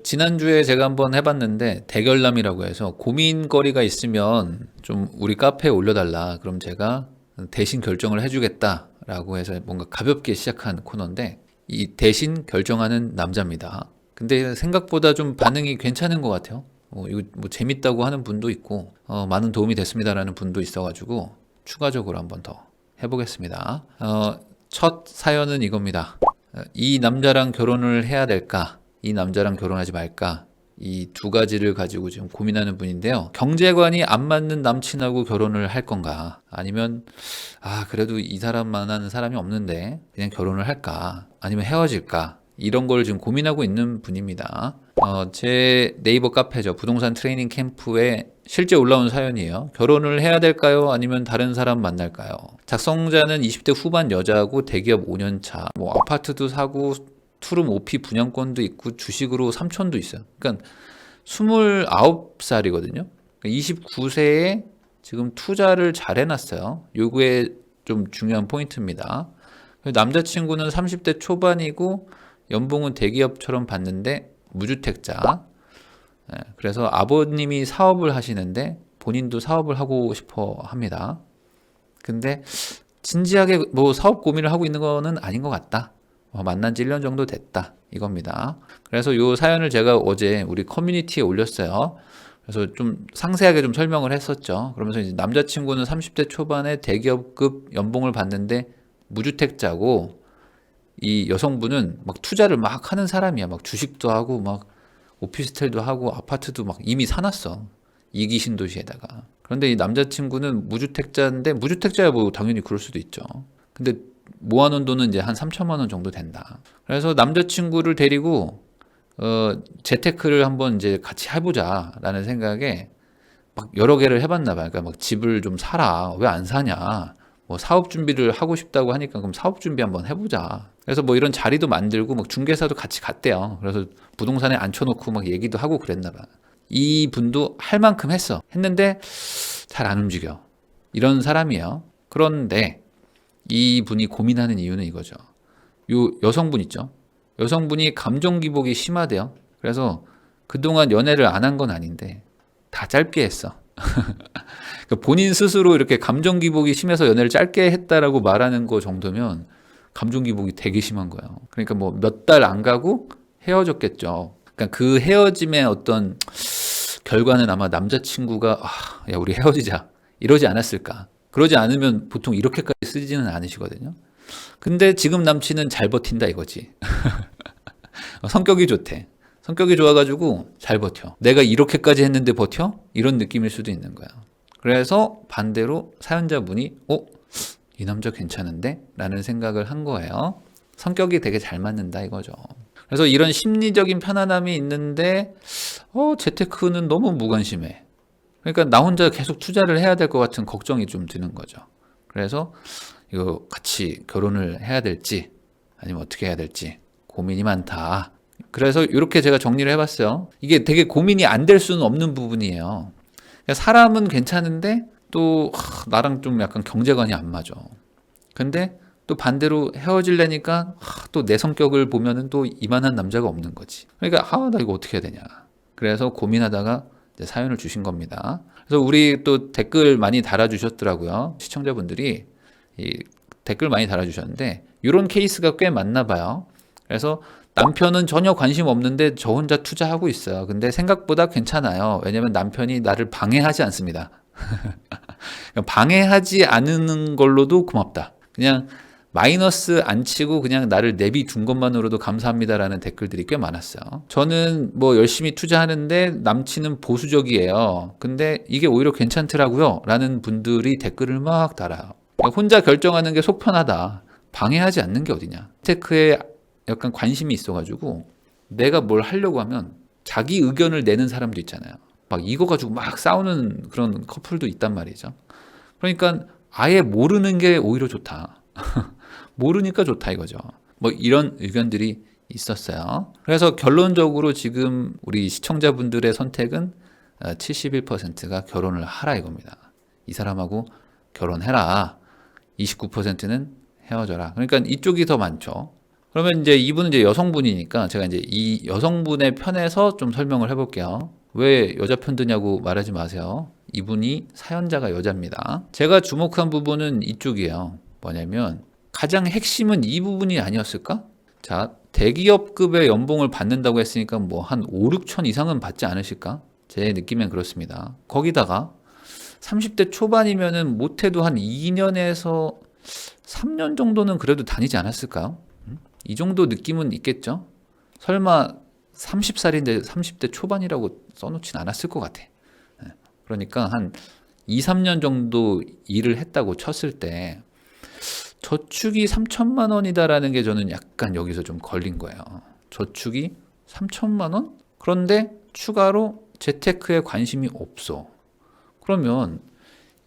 지난주에 제가 한번 해봤는데 대결남이라고 해서 고민거리가 있으면 좀 우리 카페에 올려달라. 그럼 제가 대신 결정을 해주겠다라고 해서 뭔가 가볍게 시작한 코너인데 이 대신 결정하는 남자입니다. 근데 생각보다 좀 반응이 괜찮은 것 같아요. 이거 뭐 재밌다고 하는 분도 있고 많은 도움이 됐습니다라는 분도 있어가지고 추가적으로 한번 더 해보겠습니다. 첫 사연은 이겁니다. 이 남자랑 결혼을 해야 될까? 이 남자랑 결혼하지 말까? 이 두 가지를 가지고 지금 고민하는 분인데요. 경제관이 안 맞는 남친하고 결혼을 할 건가? 아니면 그래도 이 사람만한 사람이 없는데 그냥 결혼을 할까? 아니면 헤어질까? 이런 걸 지금 고민하고 있는 분입니다. 제 네이버 카페죠. 부동산 트레이닝 캠프에 실제 올라온 사연이에요. 결혼을 해야 될까요? 아니면 다른 사람 만날까요? 작성자는 20대 후반 여자고 대기업 5년 차, 뭐 아파트도 사고 투룸 오피 분양권도 있고 주식으로 3천도 있어요. 그러니까 29살이거든요. 29세에 지금 투자를 잘 해놨어요. 요게 좀 중요한 포인트입니다. 남자친구는 30대 초반이고 연봉은 대기업처럼 받는데 무주택자. 그래서 아버님이 사업을 하시는데 본인도 사업을 하고 싶어 합니다. 근데 진지하게 뭐 사업 고민을 하고 있는 거는 아닌 것 같다. 만난 지 1년 정도 됐다. 이겁니다. 그래서 요 사연을 제가 어제 우리 커뮤니티에 올렸어요. 그래서 좀 상세하게 좀 설명을 했었죠. 그러면서 이제 남자친구는 30대 초반에 대기업급 연봉을 받는데 무주택자고 이 여성분은 막 투자를 막 하는 사람이야. 막 주식도 하고 막 오피스텔도 하고 아파트도 막 이미 사놨어. 이기 신도시에다가. 그런데 이 남자친구는 무주택자인데 무주택자야 뭐 당연히 그럴 수도 있죠. 근데 모아놓은 돈은 이제 한 3천만 원 정도 된다. 그래서 남자친구를 데리고 재테크를 한번 이제 같이 해보자라는 생각에 막 여러 개를 해봤나 봐요. 그러니까 막 집을 좀 사라. 왜 안 사냐? 뭐 사업 준비를 하고 싶다고 하니까 그럼 사업 준비 한번 해보자. 그래서 뭐 이런 자리도 만들고 막 중개사도 같이 갔대요. 그래서 부동산에 앉혀놓고 막 얘기도 하고 그랬나 봐. 이 분도 할 만큼 했는데 잘 안 움직여. 이런 사람이에요. 그런데 이 분이 고민하는 이유는 이거죠. 요 여성분 있죠. 여성분이 감정 기복이 심하대요. 그래서 그동안 연애를 안 한 건 아닌데 다 짧게 했어. 그러니까 본인 스스로 이렇게 감정 기복이 심해서 연애를 짧게 했다라고 말하는 거 정도면 감정 기복이 되게 심한 거예요. 그러니까 뭐 몇 달 안 가고 헤어졌겠죠. 그러니까 그 헤어짐의 어떤 결과는 아마 남자친구가 야 우리 헤어지자 이러지 않았을까. 그러지 않으면 보통 이렇게까지 쓰지는 않으시거든요. 근데 지금 남친은 잘 버틴다 이거지. 성격이 좋대. 성격이 좋아가지고 잘 버텨. 내가 이렇게까지 했는데 버텨? 이런 느낌일 수도 있는 거야. 그래서 반대로 사연자분이 이 남자 괜찮은데? 라는 생각을 한 거예요. 성격이 되게 잘 맞는다 이거죠. 그래서 이런 심리적인 편안함이 있는데 재테크는 너무 무관심해. 그러니까 나 혼자 계속 투자를 해야 될 것 같은 걱정이 좀 드는 거죠. 그래서 이거 같이 결혼을 해야 될지 아니면 어떻게 해야 될지 고민이 많다. 그래서 이렇게 제가 정리를 해봤어요. 이게 되게 고민이 안 될 수는 없는 부분이에요. 그러니까 사람은 괜찮은데 또 나랑 좀 약간 경제관이 안 맞아. 근데 또 반대로 헤어질래니까 또 내 성격을 보면은 또 이만한 남자가 없는 거지. 그러니까 나 이거 어떻게 해야 되냐. 그래서 고민하다가 이제 사연을 주신 겁니다. 그래서 우리 또 댓글 많이 달아주셨더라고요. 시청자분들이 이 댓글 많이 달아주셨는데 이런 케이스가 꽤 많나 봐요. 그래서 남편은 전혀 관심 없는데 저 혼자 투자하고 있어요. 근데 생각보다 괜찮아요. 왜냐면 남편이 나를 방해하지 않습니다. 방해하지 않는 걸로도 고맙다. 그냥 마이너스 안 치고 그냥 나를 내비둔 것만으로도 감사합니다라는 댓글들이 꽤 많았어요. 저는 뭐 열심히 투자하는데 남친은 보수적이에요. 근데 이게 오히려 괜찮더라고요. 라는 분들이 댓글을 막 달아요. 혼자 결정하는 게 속 편하다. 방해하지 않는 게 어디냐. 테크에 약간 관심이 있어가지고 내가 뭘 하려고 하면 자기 의견을 내는 사람도 있잖아요. 막 이거 가지고 막 싸우는 그런 커플도 있단 말이죠. 그러니까 아예 모르는 게 오히려 좋다. 모르니까 좋다 이거죠. 뭐 이런 의견들이 있었어요. 그래서 결론적으로 지금 우리 시청자분들의 선택은 71%가 결혼을 하라 이겁니다. 이 사람하고 결혼해라. 29%는 헤어져라. 그러니까 이쪽이 더 많죠. 그러면 이제 이분은 이제 여성분이니까 제가 이제 이 여성분의 편에서 좀 설명을 해볼게요. 왜 여자 편 드냐고 말하지 마세요. 이분이 사연자가 여자입니다. 제가 주목한 부분은 이쪽이에요. 뭐냐면 가장 핵심은 이 부분이 아니었을까? 자, 대기업급의 연봉을 받는다고 했으니까 뭐 한 5, 6천 이상은 받지 않으실까? 제 느낌엔 그렇습니다. 거기다가 30대 초반이면은 못해도 한 2년에서 3년 정도는 그래도 다니지 않았을까요? 이 정도 느낌은 있겠죠? 설마 30살인데 30대 초반이라고 써놓진 않았을 것 같아. 그러니까 한 2, 3년 정도 일을 했다고 쳤을 때 저축이 3천만 원이다라는 게 저는 약간 여기서 좀 걸린 거예요. 저축이 3천만 원? 그런데 추가로 재테크에 관심이 없어. 그러면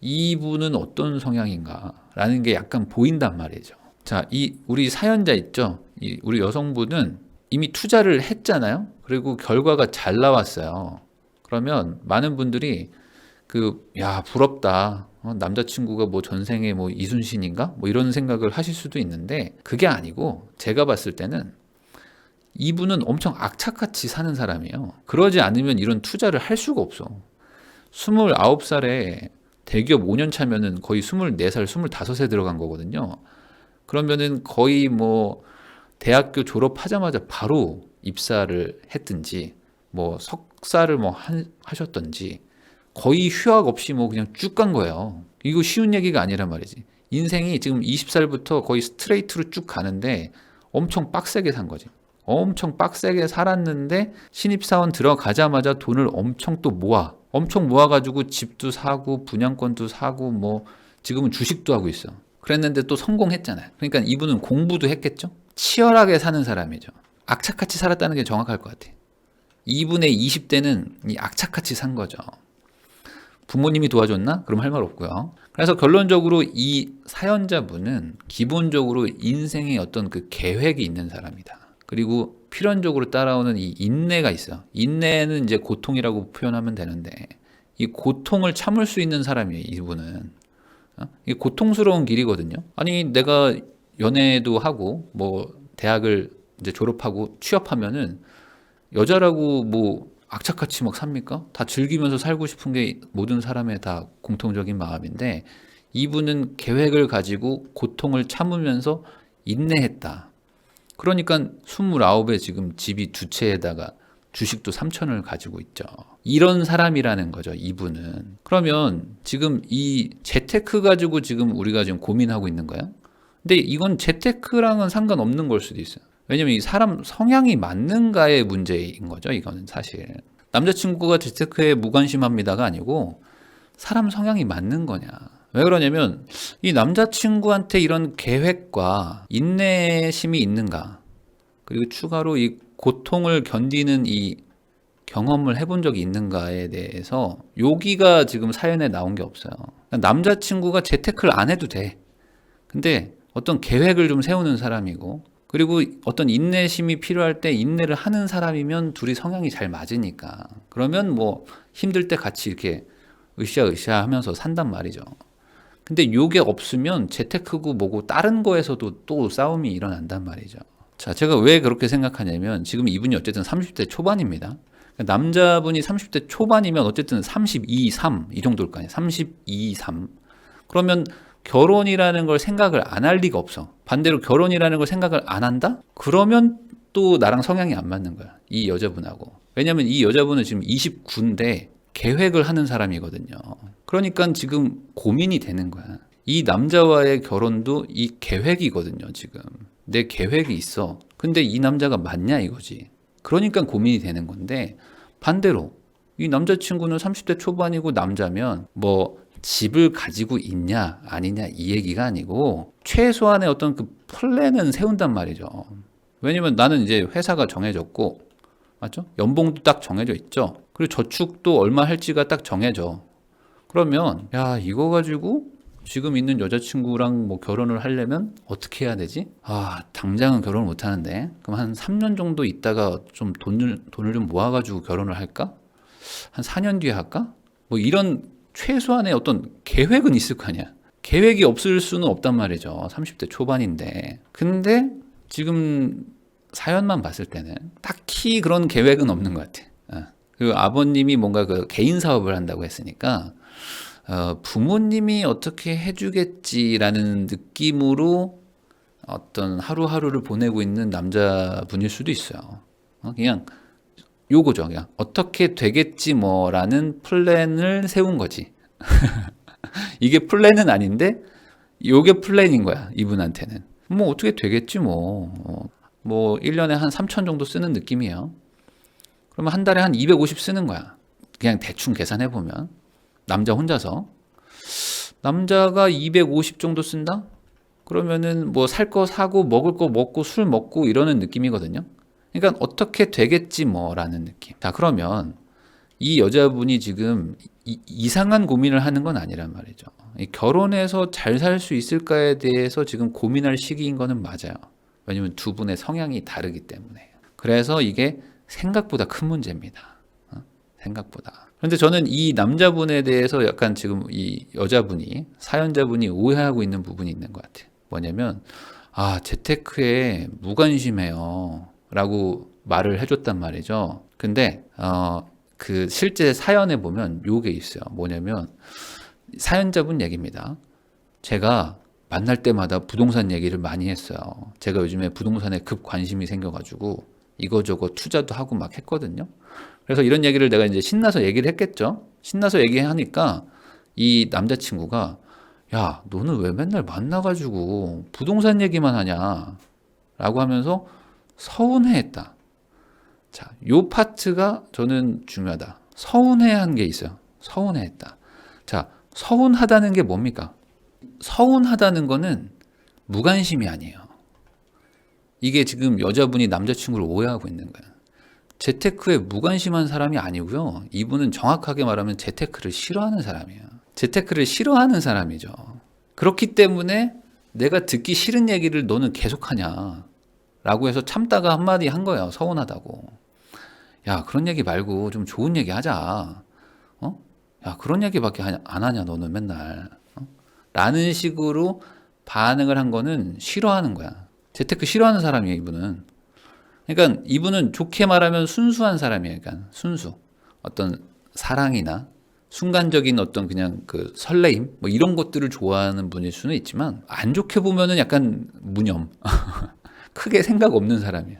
이분은 어떤 성향인가라는 게 약간 보인단 말이죠. 자, 우리 사연자 있죠? 우리 여성분은 이미 투자를 했잖아요? 그리고 결과가 잘 나왔어요. 그러면 많은 분들이 야, 부럽다. 남자친구가 뭐 전생에 뭐 이순신인가? 뭐 이런 생각을 하실 수도 있는데 그게 아니고 제가 봤을 때는 이분은 엄청 악착같이 사는 사람이에요. 그러지 않으면 이런 투자를 할 수가 없어. 29살에 대기업 5년 차면은 거의 24살, 25세 들어간 거거든요. 그러면은 거의 뭐 대학교 졸업하자마자 바로 입사를 했든지 뭐 석사를 뭐 하셨던지 거의 휴학 없이 뭐 그냥 쭉 간 거예요. 이거 쉬운 얘기가 아니란 말이지. 인생이 지금 20살부터 거의 스트레이트로 쭉 가는데 엄청 빡세게 산 거지. 엄청 빡세게 살았는데 신입사원 들어가자마자 돈을 엄청 또 엄청 모아가지고 집도 사고 분양권도 사고 뭐 지금은 주식도 하고 있어. 그랬는데 또 성공했잖아요. 그러니까 이분은 공부도 했겠죠. 치열하게 사는 사람이죠. 악착같이 살았다는 게 정확할 것 같아. 이분의 20대는 이 악착같이 산 거죠. 부모님이 도와줬나? 그럼 할 말 없고요. 그래서 결론적으로 이 사연자분은 기본적으로 인생의 어떤 그 계획이 있는 사람이다. 그리고 필연적으로 따라오는 이 인내가 있어. 인내는 이제 고통이라고 표현하면 되는데 이 고통을 참을 수 있는 사람이에요. 이분은. 이게 고통스러운 길이거든요. 아니 내가 연애도 하고 뭐 대학을 이제 졸업하고 취업하면은 여자라고 뭐 악착같이 막 삽니까? 다 즐기면서 살고 싶은 게 모든 사람의 다 공통적인 마음인데 이분은 계획을 가지고 고통을 참으면서 인내했다. 그러니까 29에 지금 집이 2채에다가 주식도 3천을 가지고 있죠. 이런 사람이라는 거죠, 이분은. 그러면 지금 이 재테크 가지고 지금 우리가 지금 고민하고 있는 거야? 근데 이건 재테크랑은 상관없는 걸 수도 있어요. 왜냐면 이 사람 성향이 맞는가의 문제인 거죠, 이거는 사실. 남자친구가 재테크에 무관심합니다가 아니고 사람 성향이 맞는 거냐. 왜 그러냐면 이 남자친구한테 이런 계획과 인내심이 있는가. 그리고 추가로 이 고통을 견디는 이 경험을 해본 적이 있는가에 대해서 여기가 지금 사연에 나온 게 없어요. 남자친구가 재테크를 안 해도 돼. 근데 어떤 계획을 좀 세우는 사람이고 그리고 어떤 인내심이 필요할 때 인내를 하는 사람이면 둘이 성향이 잘 맞으니까 그러면 뭐 힘들 때 같이 이렇게 으쌰으쌰 하면서 산단 말이죠. 근데 요게 없으면 재테크고 뭐고 다른 거에서도 또 싸움이 일어난단 말이죠. 자, 제가 왜 그렇게 생각하냐면 지금 이분이 어쨌든 30대 초반입니다. 남자분이 30대 초반이면 어쨌든 32, 3 이 정도일 거 아니에요. 32, 3. 그러면 결혼이라는 걸 생각을 안 할 리가 없어. 반대로 결혼이라는 걸 생각을 안 한다? 그러면 또 나랑 성향이 안 맞는 거야. 이 여자분하고. 왜냐면 이 여자분은 지금 29인데 계획을 하는 사람이거든요. 그러니까 지금 고민이 되는 거야. 이 남자와의 결혼도 이 계획이거든요, 지금. 내 계획이 있어. 근데 이 남자가 맞냐 이거지. 그러니까 고민이 되는 건데 반대로 이 남자친구는 30대 초반이고 남자면 뭐 집을 가지고 있냐 아니냐 이 얘기가 아니고 최소한의 어떤 그 플랜은 세운단 말이죠. 왜냐면 나는 이제 회사가 정해졌고 맞죠? 연봉도 딱 정해져 있죠. 그리고 저축도 얼마 할지가 딱 정해져. 그러면 야 이거 가지고 지금 있는 여자친구랑 뭐 결혼을 하려면 어떻게 해야 되지? 아 당장은 결혼을 못 하는데 그럼 한 3년 정도 있다가 좀 돈을 좀 모아가지고 결혼을 할까? 한 4년 뒤에 할까? 뭐 이런 최소한의 어떤 계획은 있을 거 아니야. 계획이 없을 수는 없단 말이죠. 30대 초반인데. 근데 지금 사연만 봤을 때는 딱히 그런 계획은 없는 것 같아. 그리고 아버님이 뭔가 그 개인 사업을 한다고 했으니까 부모님이 어떻게 해주겠지라는 느낌으로 어떤 하루하루를 보내고 있는 남자분일 수도 있어요. 그냥 요거죠. 그냥 어떻게 되겠지 뭐라는 플랜을 세운 거지. 이게 플랜은 아닌데 요게 플랜인 거야. 이분한테는. 뭐 어떻게 되겠지 뭐. 뭐 1년에 한 3천 정도 쓰는 느낌이에요. 그러면 한 달에 한 250 쓰는 거야. 그냥 대충 계산해 보면 남자 혼자서 남자가 250 정도 쓴다? 그러면은 뭐 살 거 사고 먹을 거 먹고 술 먹고 이러는 느낌이거든요. 그러니까 어떻게 되겠지 뭐라는 느낌. 자, 그러면 이 여자분이 지금 이상한 고민을 하는 건 아니란 말이죠. 결혼해서 잘 살 수 있을까에 대해서 지금 고민할 시기인 거는 맞아요. 왜냐면 두 분의 성향이 다르기 때문에. 그래서 이게 생각보다 큰 문제입니다. 생각보다. 그런데 저는 이 남자분에 대해서 약간 지금 이 여자분이, 사연자분이 오해하고 있는 부분이 있는 것 같아요. 뭐냐면, 재테크에 무관심해요. 라고 말을 해줬단 말이죠. 근데, 그 실제 사연에 보면 요게 있어요. 뭐냐면, 사연자분 얘기입니다. 제가 만날 때마다 부동산 얘기를 많이 했어요. 제가 요즘에 부동산에 급 관심이 생겨가지고 이거저거 투자도 하고 막 했거든요. 그래서 이런 얘기를 내가 이제 신나서 얘기를 했겠죠. 신나서 얘기하니까 이 남자친구가 야, 너는 왜 맨날 만나가지고 부동산 얘기만 하냐? 라고 하면서 서운해했다. 자, 요 파트가 저는 중요하다. 서운해한 게 있어요. 서운해했다. 자, 서운하다는 게 뭡니까? 서운하다는 거는 무관심이 아니에요. 이게 지금 여자분이 남자친구를 오해하고 있는 거예요. 재테크에 무관심한 사람이 아니고요. 이분은 정확하게 말하면 재테크를 싫어하는 사람이에요. 재테크를 싫어하는 사람이죠. 그렇기 때문에 내가 듣기 싫은 얘기를 너는 계속하냐 라고 해서 참다가 한마디 한 거예요. 서운하다고. 야, 그런 얘기 말고 좀 좋은 얘기 하자. 야, 그런 얘기밖에 안 하냐 너는 맨날. 라는 식으로 반응을 한 거는 싫어하는 거야. 재테크 싫어하는 사람이에요, 이분은. 그러니까 이분은 좋게 말하면 순수한 사람이에요. 그러니까 순수. 어떤 사랑이나 순간적인 어떤 그냥 그 설레임 뭐 이런 것들을 좋아하는 분일 수는 있지만 안 좋게 보면은 약간 무념. 크게 생각 없는 사람이야.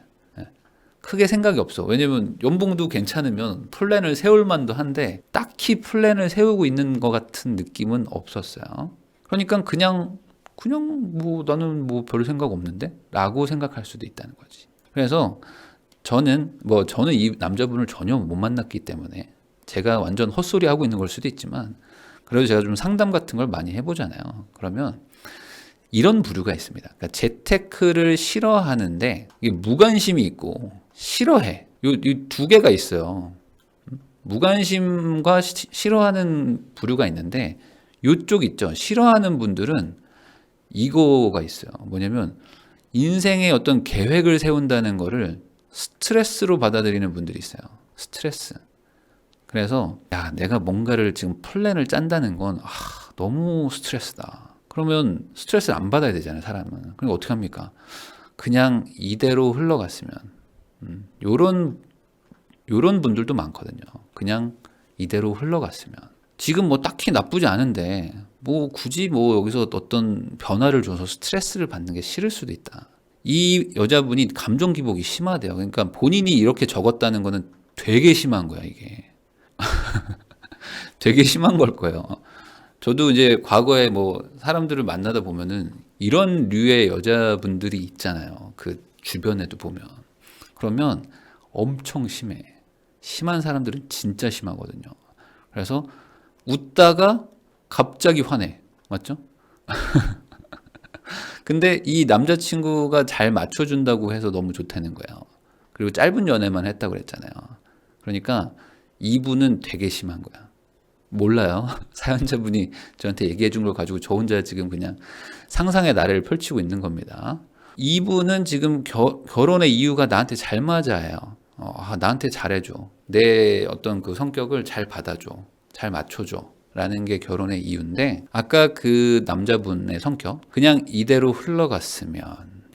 크게 생각이 없어. 왜냐면 연봉도 괜찮으면 플랜을 세울 만도 한데 딱히 플랜을 세우고 있는 것 같은 느낌은 없었어요. 그러니까 그냥 뭐 나는 뭐 별 생각 없는데? 라고 생각할 수도 있다는 거지. 그래서 저는 이 남자분을 전혀 못 만났기 때문에 제가 완전 헛소리 하고 있는 걸 수도 있지만 그래도 제가 좀 상담 같은 걸 많이 해보잖아요. 그러면 이런 부류가 있습니다. 그러니까 재테크를 싫어하는데 이게 무관심이 있고 싫어해. 이 두 개가 있어요. 무관심과 싫어하는 부류가 있는데 이쪽 있죠. 싫어하는 분들은 이거가 있어요. 뭐냐면 인생의 어떤 계획을 세운다는 거를 스트레스로 받아들이는 분들이 있어요. 스트레스. 그래서 야, 내가 뭔가를 지금 플랜을 짠다는 건 너무 스트레스다. 그러면 스트레스를 안 받아야 되잖아요, 사람은. 그러니까 어떻게 합니까? 그냥 이대로 흘러갔으면. 요런 분들도 많거든요. 그냥 이대로 흘러갔으면. 지금 뭐 딱히 나쁘지 않은데 뭐 굳이 뭐 여기서 어떤 변화를 줘서 스트레스를 받는 게 싫을 수도 있다. 이 여자분이 감정 기복이 심하대요. 그러니까 본인이 이렇게 적었다는 거는 되게 심한 거야, 이게. 되게 심한 걸 거예요. 저도 이제 과거에 뭐 사람들을 만나다 보면은 이런 류의 여자분들이 있잖아요. 그 주변에도 보면. 그러면 엄청 심해. 심한 사람들은 진짜 심하거든요. 그래서 웃다가 갑자기 화내. 맞죠? 근데 이 남자친구가 잘 맞춰준다고 해서 너무 좋다는 거예요. 그리고 짧은 연애만 했다고 그랬잖아요. 그러니까 이분은 되게 심한 거야. 몰라요. 사연자분이 저한테 얘기해 준 걸 가지고 저 혼자 지금 그냥 상상의 나래를 펼치고 있는 겁니다. 이분은 지금 결혼의 이유가 나한테 잘 맞아요. 나한테 잘해줘. 내 어떤 그 성격을 잘 받아줘. 잘 맞춰줘. 라는 게 결혼의 이유인데 아까 그 남자분의 성격 그냥 이대로 흘러갔으면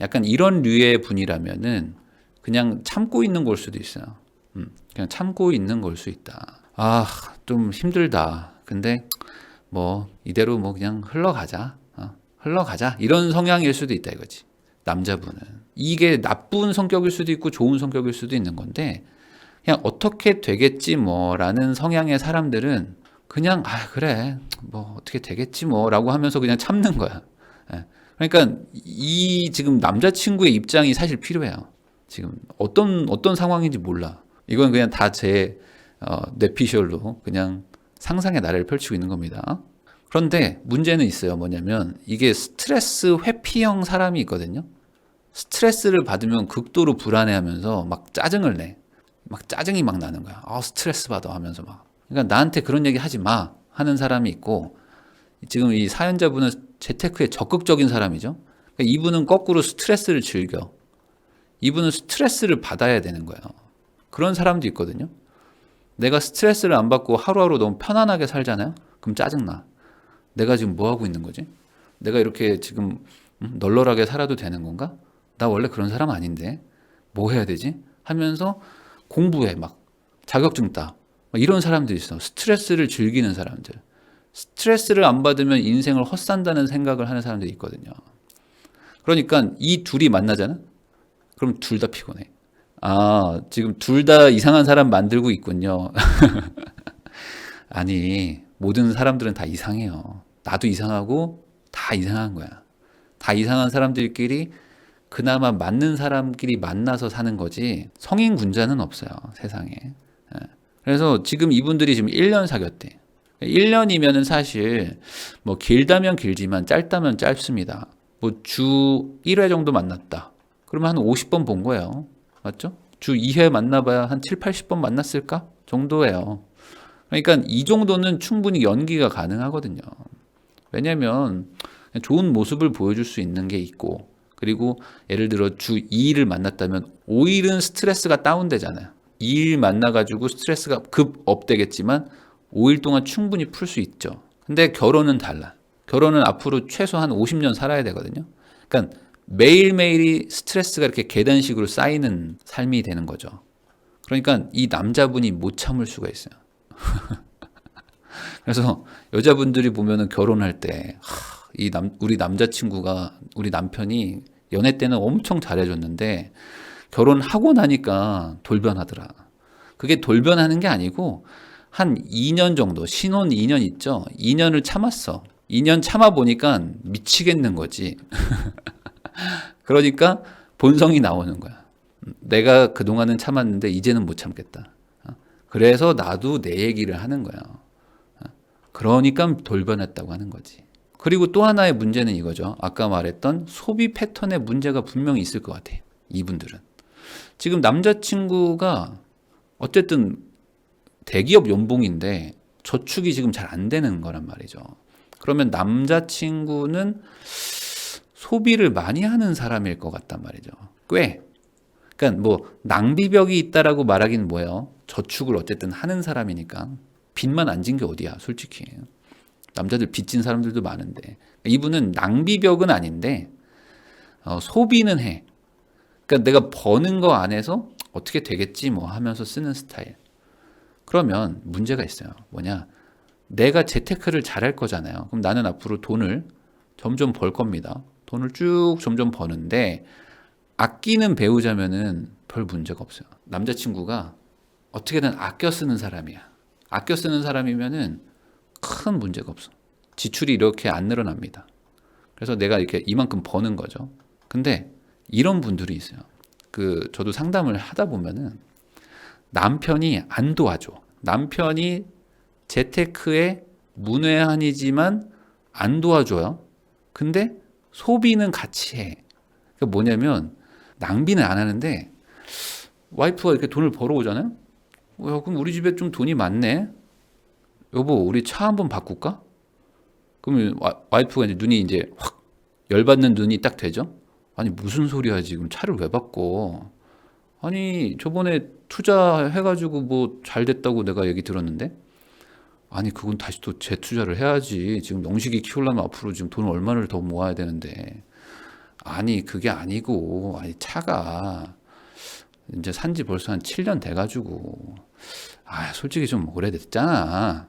약간 이런 류의 분이라면은 그냥 참고 있는 걸 수도 있어요. 그냥 참고 있는 걸 수 있다. 아, 좀 힘들다. 근데 뭐 이대로 뭐 그냥 흘러가자. 흘러가자. 이런 성향일 수도 있다 이거지. 남자분은. 이게 나쁜 성격일 수도 있고 좋은 성격일 수도 있는 건데 그냥 어떻게 되겠지 뭐라는 성향의 사람들은 그냥 그래 뭐 어떻게 되겠지 뭐라고 하면서 그냥 참는 거야. 예. 그러니까 이 지금 남자친구의 입장이 사실 필요해요. 지금 어떤 상황인지 몰라. 이건 그냥 다 제 뇌피셜로 그냥 상상의 나래를 펼치고 있는 겁니다. 그런데 문제는 있어요. 뭐냐면 이게 스트레스 회피형 사람이 있거든요. 스트레스를 받으면 극도로 불안해하면서 막 짜증을 내. 막 짜증이 막 나는 거야. 스트레스 받아 하면서 막. 그러니까 나한테 그런 얘기 하지 마 하는 사람이 있고 지금 이 사연자분은 재테크에 적극적인 사람이죠. 그러니까 이분은 거꾸로 스트레스를 즐겨. 이분은 스트레스를 받아야 되는 거예요. 그런 사람도 있거든요. 내가 스트레스를 안 받고 하루하루 너무 편안하게 살잖아요. 그럼 짜증나. 내가 지금 뭐 하고 있는 거지? 내가 이렇게 지금 널널하게 살아도 되는 건가? 나 원래 그런 사람 아닌데 뭐 해야 되지? 하면서 공부해 막 자격증 따. 막 이런 사람들 있어. 스트레스를 즐기는 사람들. 스트레스를 안 받으면 인생을 헛산다는 생각을 하는 사람들이 있거든요. 그러니까 이 둘이 만나잖아? 그럼 둘 다 피곤해. 지금 둘 다 이상한 사람 만들고 있군요. 아니, 모든 사람들은 다 이상해요. 나도 이상하고 다 이상한 거야. 다 이상한 사람들끼리 그나마 맞는 사람끼리 만나서 사는 거지 성인 군자는 없어요, 세상에. 그래서 지금 이분들이 지금 1년 사귀었대. 1년이면은 사실 뭐 길다면 길지만 짧다면 짧습니다. 뭐 주 1회 정도 만났다. 그러면 한 50번 본 거예요. 맞죠? 주 2회 만나봐야 한 7, 80번 만났을까? 정도예요. 그러니까 이 정도는 충분히 연기가 가능하거든요. 왜냐면 좋은 모습을 보여줄 수 있는 게 있고 그리고 예를 들어 주 2일을 만났다면 5일은 스트레스가 다운되잖아요. 2일 만나가지고 스트레스가 급 업되겠지만 5일 동안 충분히 풀 수 있죠. 근데 결혼은 달라. 결혼은 앞으로 최소한 50년 살아야 되거든요. 그러니까 매일매일이 스트레스가 이렇게 계단식으로 쌓이는 삶이 되는 거죠. 그러니까 이 남자분이 못 참을 수가 있어요. 그래서 여자분들이 보면은 결혼할 때 우리 남자친구가 우리 남편이 연애 때는 엄청 잘해줬는데 결혼하고 나니까 돌변하더라. 그게 돌변하는 게 아니고 한 2년 정도 신혼 2년 있죠. 2년을 참았어. 2년 참아 보니까 미치겠는 거지. 그러니까 본성이 나오는 거야. 내가 그동안은 참았는데 이제는 못 참겠다. 그래서 나도 내 얘기를 하는 거야. 그러니까 돌변했다고 하는 거지. 그리고 또 하나의 문제는 이거죠. 아까 말했던 소비 패턴의 문제가 분명히 있을 것 같아. 이분들은. 지금 남자친구가 어쨌든 대기업 연봉인데 저축이 지금 잘 안 되는 거란 말이죠. 그러면 남자친구는 소비를 많이 하는 사람일 것 같단 말이죠. 꽤. 그러니까 뭐 낭비벽이 있다라고 말하기는 뭐예요. 저축을 어쨌든 하는 사람이니까. 빚만 안 진 게 어디야, 솔직히. 남자들 빚진 사람들도 많은데. 이분은 낭비벽은 아닌데 소비는 해. 그러니까 내가 버는 거 안에서 어떻게 되겠지 뭐 하면서 쓰는 스타일. 그러면 문제가 있어요. 뭐냐? 내가 재테크를 잘할 거잖아요. 그럼 나는 앞으로 돈을 점점 벌 겁니다. 돈을 쭉 점점 버는데 아끼는 배우자면은 별 문제가 없어요. 남자친구가 어떻게든 아껴 쓰는 사람이야. 아껴 쓰는 사람이면은 큰 문제가 없어. 지출이 이렇게 안 늘어납니다. 그래서 내가 이렇게 이만큼 버는 거죠. 근데 이런 분들이 있어요. 저도 상담을 하다 보면은 남편이 안 도와줘. 남편이 재테크에 문외한이지만 안 도와줘요. 근데 소비는 같이 해. 그러니까 뭐냐면 낭비는 안 하는데 와이프가 이렇게 돈을 벌어오잖아요. 그럼 우리 집에 좀 돈이 많네. 여보, 우리 차 한번 바꿀까? 그러면 와이프가 이제 눈이 이제 확 열받는 눈이 딱 되죠. 아니 무슨 소리야 지금 차를 왜 바꿔? 아니 저번에 투자해가지고 뭐 잘 됐다고 내가 얘기 들었는데 아니 그건 다시 또 재투자를 해야지. 지금 영식이 키우려면 앞으로 지금 돈을 얼마를 더 모아야 되는데 아니 그게 아니고 아니 차가 이제 산지 벌써 한 7년 돼가지고 솔직히 좀 오래됐잖아.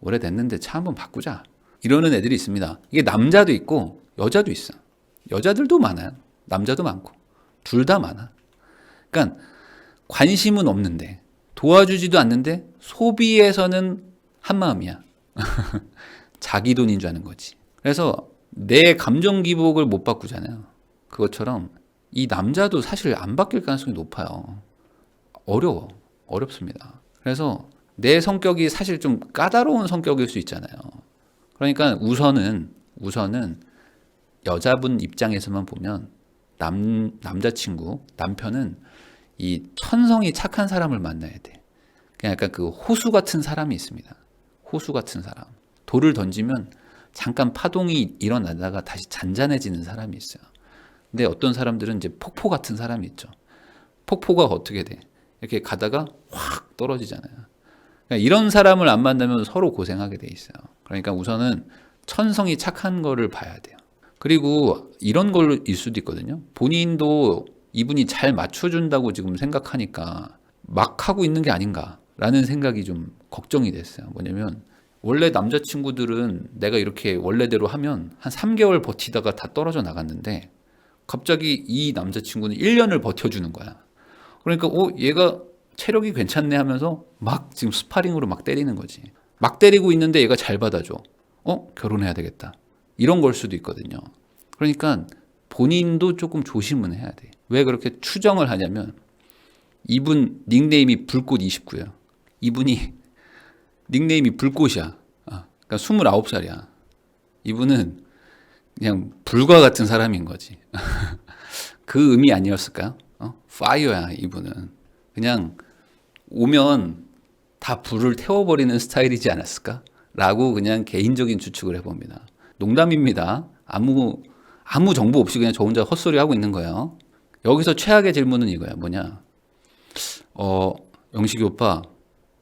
오래됐는데 차 한번 바꾸자. 이러는 애들이 있습니다. 이게 남자도 있고 여자도 있어. 여자들도 많아요. 남자도 많고 둘 다 많아. 그러니까 관심은 없는데 도와주지도 않는데 소비에서는 한마음이야. 자기 돈인 줄 아는 거지. 그래서 내 감정 기복을 못 바꾸잖아요. 그것처럼 이 남자도 사실 안 바뀔 가능성이 높아요. 어렵습니다. 그래서 내 성격이 사실 좀 까다로운 성격일 수 있잖아요. 그러니까 우선은 여자분 입장에서만 보면 남자친구, 남편은 이 천성이 착한 사람을 만나야 돼. 그냥 약간 그 호수 같은 사람이 있습니다. 호수 같은 사람. 돌을 던지면 잠깐 파동이 일어나다가 다시 잔잔해지는 사람이 있어요. 근데 어떤 사람들은 이제 폭포 같은 사람이 있죠. 폭포가 어떻게 돼? 이렇게 가다가 확 떨어지잖아요. 그러니까 이런 사람을 안 만나면 서로 고생하게 돼 있어요. 그러니까 우선은 천성이 착한 거를 봐야 돼요. 그리고 이런 걸일 수도 있거든요. 본인도 이분이 잘 맞춰준다고 지금 생각하니까 막 하고 있는 게 아닌가라는 생각이 좀 걱정이 됐어요. 뭐냐면 원래 남자친구들은 내가 이렇게 원래대로 하면 한 3개월 버티다가 다 떨어져 나갔는데 갑자기 이 남자친구는 1년을 버텨주는 거야. 그러니까 얘가 체력이 괜찮네 하면서 막 지금 스파링으로 막 때리는 거지. 막 때리고 있는데 얘가 잘 받아줘. 결혼해야 되겠다. 이런 걸 수도 있거든요. 그러니까 본인도 조금 조심은 해야 돼. 왜 그렇게 추정을 하냐면 이분 닉네임이 불꽃29예요. 이분이 닉네임이 불꽃이야. 그러니까 29살이야. 이분은 그냥 불과 같은 사람인 거지. 그 의미 아니었을까요? 파이어야 이분은. 그냥 오면 다 불을 태워버리는 스타일이지 않았을까? 라고 그냥 개인적인 추측을 해봅니다. 농담입니다. 아무 정보 없이 그냥 저 혼자 헛소리 하고 있는 거예요. 여기서 최악의 질문은 이거야. 뭐냐? 영식이 오빠,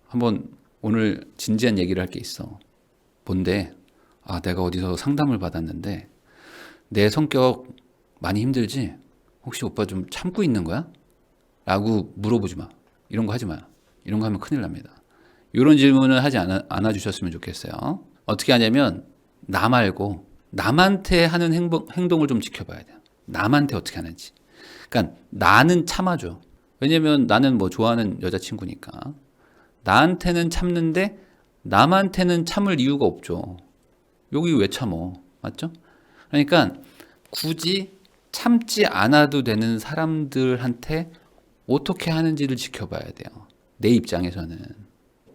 한번 오늘 진지한 얘기를 할 게 있어. 뭔데? 내가 어디서 상담을 받았는데 내 성격 많이 힘들지? 혹시 오빠 좀 참고 있는 거야? 라고 물어보지 마. 이런 거 하지 마. 이런 거 하면 큰일 납니다. 이런 질문을 하지 않아 주셨으면 좋겠어요. 어떻게 하냐면 나 말고 남한테 하는 행동을 좀 지켜봐야 돼요. 남한테 어떻게 하는지. 그러니까 나는 참아줘. 왜냐면 나는 뭐 좋아하는 여자친구니까. 나한테는 참는데 남한테는 참을 이유가 없죠. 여기 왜 참어? 맞죠? 그러니까 굳이 참지 않아도 되는 사람들한테 어떻게 하는지를 지켜봐야 돼요. 내 입장에서는.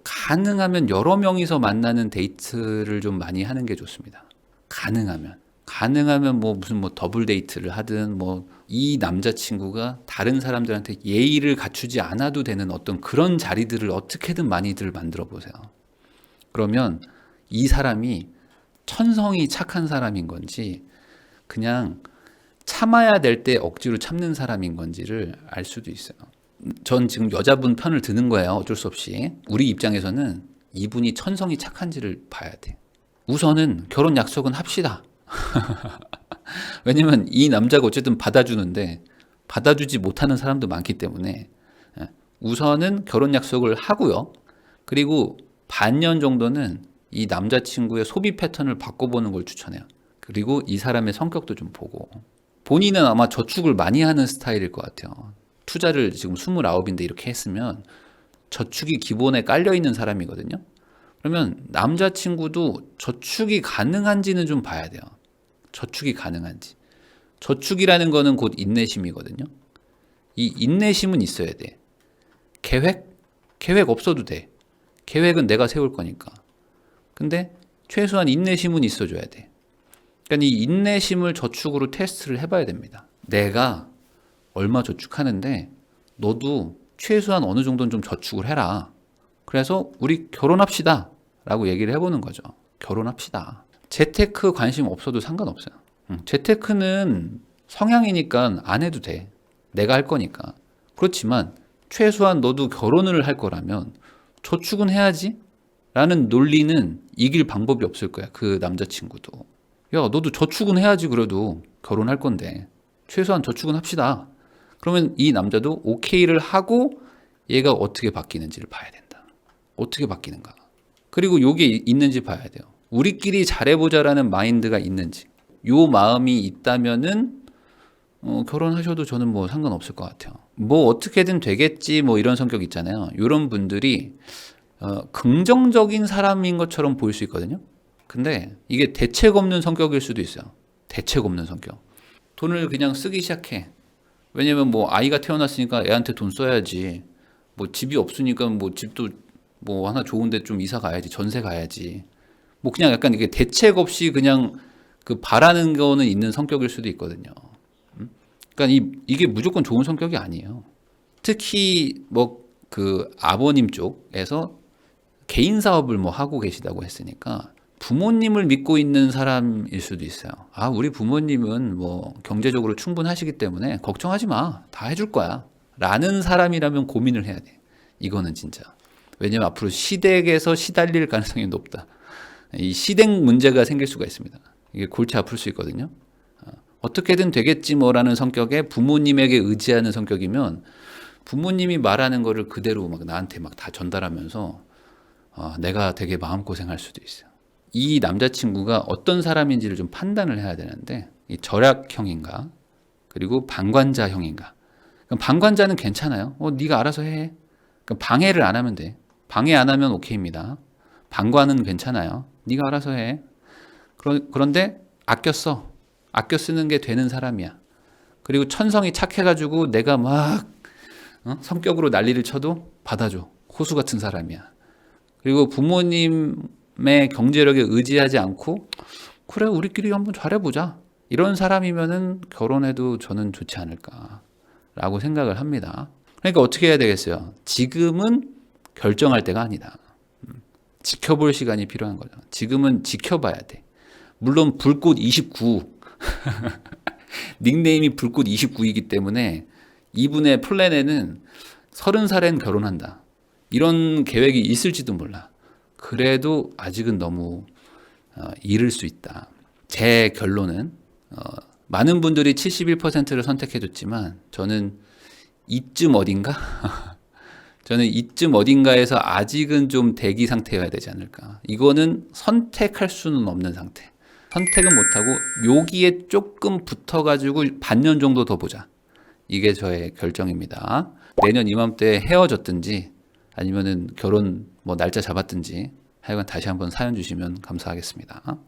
가능하면 여러 명이서 만나는 데이트를 좀 많이 하는 게 좋습니다. 가능하면 뭐 무슨 뭐 더블 데이트를 하든 뭐 이 남자친구가 다른 사람들한테 예의를 갖추지 않아도 되는 어떤 그런 자리들을 어떻게든 많이들 만들어 보세요. 그러면 이 사람이 천성이 착한 사람인 건지 그냥 참아야 될 때 억지로 참는 사람인 건지를 알 수도 있어요. 전 지금 여자분 편을 드는 거예요. 어쩔 수 없이. 우리 입장에서는 이분이 천성이 착한지를 봐야 돼. 우선은 결혼 약속은 합시다. 왜냐면 이 남자가 어쨌든 받아주는데 받아주지 못하는 사람도 많기 때문에 우선은 결혼 약속을 하고요. 그리고 반년 정도는 이 남자친구의 소비 패턴을 바꿔보는 걸 추천해요. 그리고 이 사람의 성격도 좀 보고. 본인은 아마 저축을 많이 하는 스타일일 것 같아요. 투자를 지금 29인데 이렇게 했으면 저축이 기본에 깔려있는 사람이거든요. 그러면 남자친구도 저축이 가능한지는 좀 봐야 돼요. 저축이 가능한지. 저축이라는 거는 곧 인내심이거든요. 이 인내심은 있어야 돼. 계획 없어도 돼. 계획은 내가 세울 거니까. 근데 최소한 인내심은 있어줘야 돼. 그러니까 이 인내심을 저축으로 테스트를 해봐야 됩니다. 내가 얼마 저축하는데 너도 최소한 어느 정도는 좀 저축을 해라. 그래서 우리 결혼합시다 라고 얘기를 해보는 거죠. 결혼합시다. 재테크 관심 없어도 상관없어요. 재테크는 성향이니까 안 해도 돼. 내가 할 거니까. 그렇지만 최소한 너도 결혼을 할 거라면 저축은 해야지 라는 논리는 이길 방법이 없을 거야. 그 남자친구도. 야, 너도 저축은 해야지. 그래도 결혼할 건데 최소한 저축은 합시다. 그러면 이 남자도 오케이를 하고 얘가 어떻게 바뀌는지를 봐야 된다. 어떻게 바뀌는가. 그리고 요게 있는지 봐야 돼요. 우리끼리 잘해보자라는 마인드가 있는지. 요 마음이 있다면은 결혼하셔도 저는 뭐 상관없을 것 같아요. 뭐 어떻게든 되겠지 뭐 이런 성격 있잖아요. 이런 분들이 긍정적인 사람인 것처럼 보일 수 있거든요. 근데 이게 대책 없는 성격일 수도 있어요. 대책 없는 성격. 돈을 그냥 쓰기 시작해. 왜냐면 뭐 아이가 태어났으니까 애한테 돈 써야지. 뭐 집이 없으니까 뭐 집도 뭐 하나 좋은데 좀 이사 가야지. 전세 가야지. 뭐 그냥 약간 이게 대책 없이 그냥 그 바라는 거는 있는 성격일 수도 있거든요. 그러니까 이게 무조건 좋은 성격이 아니에요. 특히 뭐 그 아버님 쪽에서 개인 사업을 뭐 하고 계시다고 했으니까 부모님을 믿고 있는 사람일 수도 있어요. 아, 우리 부모님은 뭐 경제적으로 충분하시기 때문에 걱정하지 마. 다 해줄 거야. 라는 사람이라면 고민을 해야 돼. 이거는 진짜. 왜냐면 앞으로 시댁에서 시달릴 가능성이 높다. 이 시댁 문제가 생길 수가 있습니다. 이게 골치 아플 수 있거든요. 어떻게든 되겠지 뭐라는 성격에 부모님에게 의지하는 성격이면 부모님이 말하는 거를 그대로 막 나한테 막 다 전달하면서 내가 되게 마음고생할 수도 있어요. 이 남자친구가 어떤 사람인지를 좀 판단을 해야 되는데 이 절약형인가 그리고 방관자형인가. 그럼 방관자는 괜찮아요. 네가 알아서 해. 그럼 방해를 안 하면 돼. 방해 안 하면 오케이입니다. 방관은 괜찮아요. 네가 알아서 해. 그런데 아껴 써. 아껴 쓰는 게 되는 사람이야. 그리고 천성이 착해가지고 내가 막 성격으로 난리를 쳐도 받아줘. 호수 같은 사람이야. 그리고 부모님의 경제력에 의지하지 않고 그래 우리끼리 한번 잘해보자. 이런 사람이면은 결혼해도 저는 좋지 않을까라고 생각을 합니다. 그러니까 어떻게 해야 되겠어요? 지금은 결정할 때가 아니다. 지켜볼 시간이 필요한 거죠. 지금은 지켜봐야 돼. 물론 불꽃 29 닉네임이 불꽃 29이기 때문에 이분의 플랜에는 30살엔 결혼한다. 이런 계획이 있을지도 몰라. 그래도 아직은 너무 이를 수 있다. 제 결론은 많은 분들이 71%를 선택해줬지만 저는 이쯤 어딘가? 저는 이쯤 어딘가에서 아직은 좀 대기 상태여야 되지 않을까. 이거는 선택할 수는 없는 상태. 선택은 못하고 여기에 조금 붙어가지고 반년 정도 더 보자. 이게 저의 결정입니다. 내년 이맘때 헤어졌든지 아니면은 결혼 뭐 날짜 잡았든지 하여간 다시 한번 사연 주시면 감사하겠습니다.